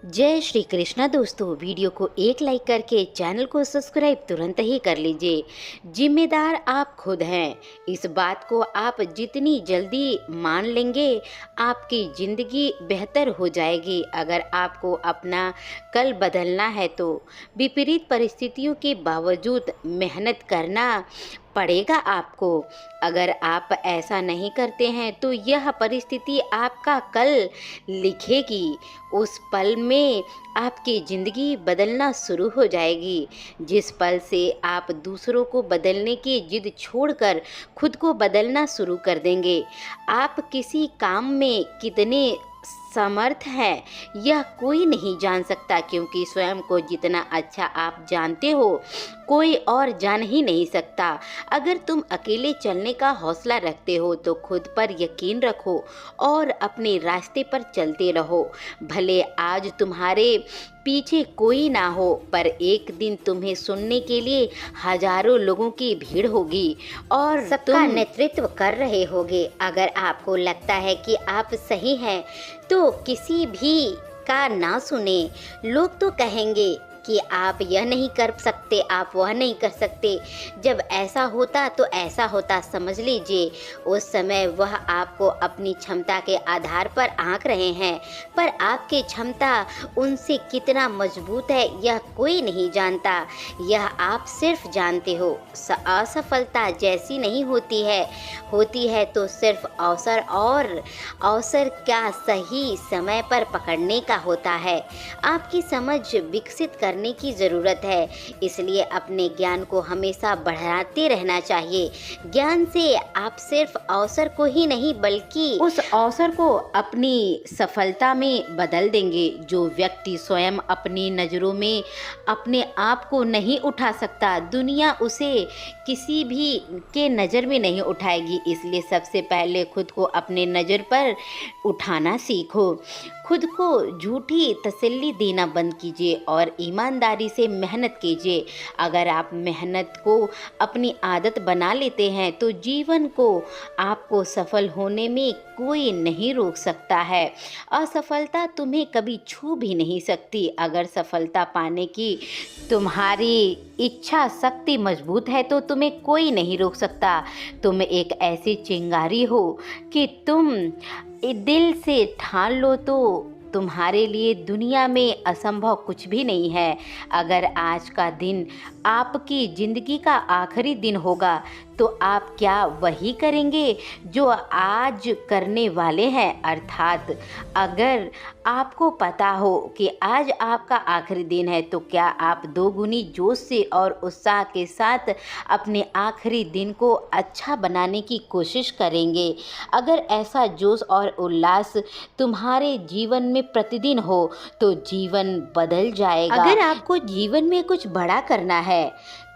जय श्री कृष्णा दोस्तों। वीडियो को एक लाइक करके चैनल को सब्सक्राइब तुरंत ही कर लीजिए। जिम्मेदार आप खुद हैं। इस बात को आप जितनी जल्दी मान लेंगे आपकी ज़िंदगी बेहतर हो जाएगी। अगर आपको अपना कल बदलना है तो विपरीत परिस्थितियों के बावजूद मेहनत करना पड़ेगा आपको। अगर आप ऐसा नहीं करते हैं तो यह परिस्थिति आपका कल लिखेगी। उस पल में आपकी ज़िंदगी बदलना शुरू हो जाएगी। जिस पल से आप दूसरों को बदलने की जिद छोड़कर खुद को बदलना शुरू कर देंगे। आप किसी काम में कितने समर्थ है यह कोई नहीं जान सकता, क्योंकि स्वयं को जितना अच्छा आप जानते हो कोई और जान ही नहीं सकता। अगर तुम अकेले चलने का हौसला रखते हो तो खुद पर यकीन रखो और अपने रास्ते पर चलते रहो। भले आज तुम्हारे पीछे कोई ना हो, पर एक दिन तुम्हें सुनने के लिए हजारों लोगों की भीड़ होगी और सबका नेतृत्व कर रहे होगे। अगर आपको लगता है कि आप सही हैं तो किसी भी का ना सुने। लोग तो कहेंगे कि आप यह नहीं कर सकते, आप वह नहीं कर सकते। जब ऐसा होता तो ऐसा होता, समझ लीजिए उस समय वह आपको अपनी क्षमता के आधार पर आंक रहे हैं, पर आपकी क्षमता उनसे कितना मजबूत है यह कोई नहीं जानता। यह आप सिर्फ जानते हो। असफलता जैसी नहीं होती है तो सिर्फ अवसर, और अवसर क्या सही समय पर पकड़ने का होता है। आपकी समझ विकसित करने की ज़रूरत है, इसलिए अपने ज्ञान को हमेशा बढ़ाते रहना चाहिए। ज्ञान से आप सिर्फ अवसर को ही नहीं बल्कि उस अवसर को अपनी सफलता में बदल देंगे। जो व्यक्ति स्वयं अपनी नज़रों में अपने आप को नहीं उठा सकता, दुनिया उसे किसी भी के नज़र में नहीं उठाएगी। इसलिए सबसे पहले खुद को अपने नज़र पर उठाना सीखो। खुद को झूठी तसल्ली देना बंद कीजिए और ईमानदारी से मेहनत कीजिए। अगर आप मेहनत को अपनी आदत बना लेते हैं तो जीवन को आपको सफल होने में कोई नहीं रोक सकता है। असफलता तुम्हें कभी छू भी नहीं सकती। अगर सफलता पाने की तुम्हारी इच्छा शक्ति मजबूत है तो तुम्हें कोई नहीं रोक सकता। तुम एक ऐसी चिंगारी हो कि तुम दिल से ठान लो तो तुम्हारे लिए दुनिया में असंभव कुछ भी नहीं है। अगर आज का दिन आपकी ज़िंदगी का आखिरी दिन होगा तो आप क्या वही करेंगे जो आज करने वाले हैं? अर्थात अगर आपको पता हो कि आज आपका आखिरी दिन है तो क्या आप दोगुनी जोश से और उत्साह के साथ अपने आखिरी दिन को अच्छा बनाने की कोशिश करेंगे? अगर ऐसा जोश और उल्लास तुम्हारे जीवन में प्रतिदिन हो तो जीवन बदल जाएगा। अगर आपको जीवन में कुछ बड़ा करना है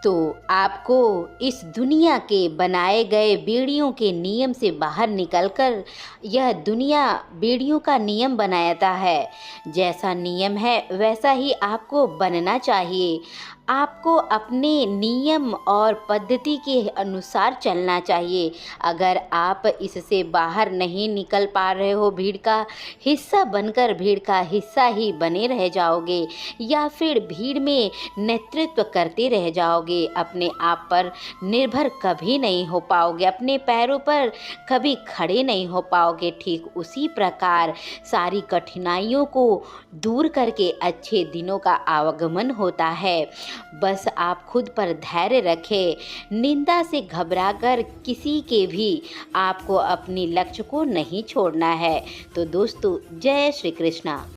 तो आपको इस दुनिया के बनाए गए बेड़ियों के नियम से बाहर निकलकर, यह दुनिया बेड़ियों का नियम बनाता है। जैसा नियम है वैसा ही आपको बनना चाहिए। आपको अपने नियम और पद्धति के अनुसार चलना चाहिए। अगर आप इससे बाहर नहीं निकल पा रहे हो, भीड़ का हिस्सा बनकर भीड़ का हिस्सा ही बने रह जाओगे या फिर भीड़ में नेतृत्व करते रह जाओगे, अपने आप पर निर्भर कभी नहीं हो पाओगे, अपने पैरों पर कभी खड़े नहीं हो पाओगे। ठीक उसी प्रकार सारी कठिनाइयों को दूर करके अच्छे दिनों का आगमन होता है। बस आप खुद पर धैर्य रखें। निंदा से घबराकर किसी के भी आपको अपनी लक्ष्य को नहीं छोड़ना है। तो दोस्तों, जय श्री कृष्णा।